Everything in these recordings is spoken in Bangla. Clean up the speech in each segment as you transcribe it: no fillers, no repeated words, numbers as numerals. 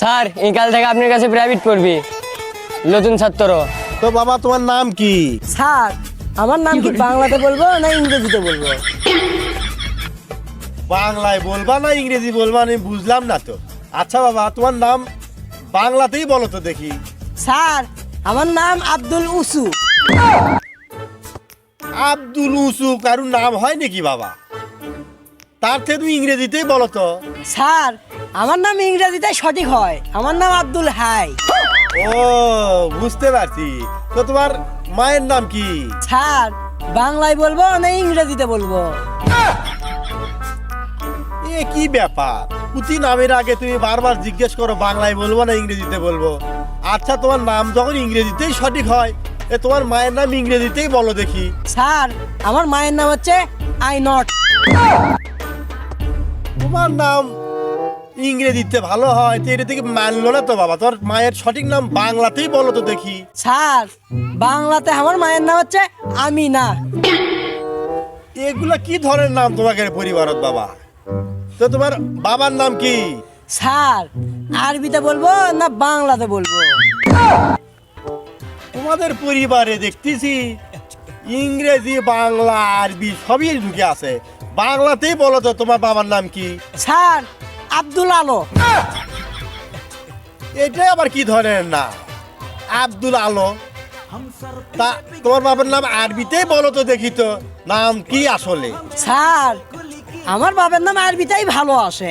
স্যার এই কাল থেকে আপনার কাছে প্রাইভেট পড়বি, নতুন ছাত্র। তো বাবা তোমার নাম কি? স্যার আমার নাম কি বাংলাতে বলবো না ইংরেজিতে বলবো? বাংলায় বলবা না ইংরেজি বলবা আমি বুঝলাম না তো। আচ্ছা বাবা তোমার নাম বাংলাতেই বলো তো দেখি। স্যার আমার নাম আব্দুল উসু। আব্দুল উসু কারুর নাম হয় নাকি বাবা? তার থেকে তুমি ইংরেজিতেই বলো তো। স্যার আমার নাম ইংরেজিতে সঠিক হয়, আমার নাম আব্দুল হাই। ও বুঝতে পারছি। তো তোমার মায়ের নাম কি? স্যার বাংলায় বলবো না ইংরেজিতে বলবো? এ কি ব্যাপার, প্রতি নামের আগে তুমি বারবার জিজ্ঞেস করো বাংলায় বলবো না ইংরেজিতে বলবো। আচ্ছা তোমার নাম যখন ইংরেজিতেই সঠিক হয়, এ তোমার মায়ের নাম ইংরেজিতেই বলো দেখি। স্যার আমার মায়ের নাম হচ্ছে আই নট। তোমার নাম ইংরেজিতে ভালো হয় তো এটা থেকে মানলো না তো বাবা। তোর মায়ের সঠিক নাম বাংলাতেই বলো তো দেখি। স্যার বাংলাতে আমার মায়ের নাম হচ্ছে আমিনা। এগুলা কি ধরনের নাম তোমাকে পরিবারত বাবা? তো তোমার বাবার নাম কি? স্যার আরবিতে বলবো না বাংলাতে বলবো? তোমাদের পরিবারে দেখতেছি ইংরেজি বাংলা আরবি সবই ঢুকে আছে, বাংলাতেই বলো তো তোমার বাবার নাম কি? স্যার আব্দুল আলো। এটাই আবার কি ধরনের নাম আব্দুল আলো? তা তোমার বাবার নাম আরবিতেই বলো তো দেখি তো নাম কি আসলে? স্যার আমার বাবার নাম আরবিতেই ভালো আসে,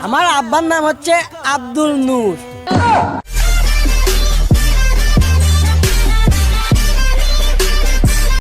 আমার আব্বার নাম হচ্ছে আব্দুল নূর।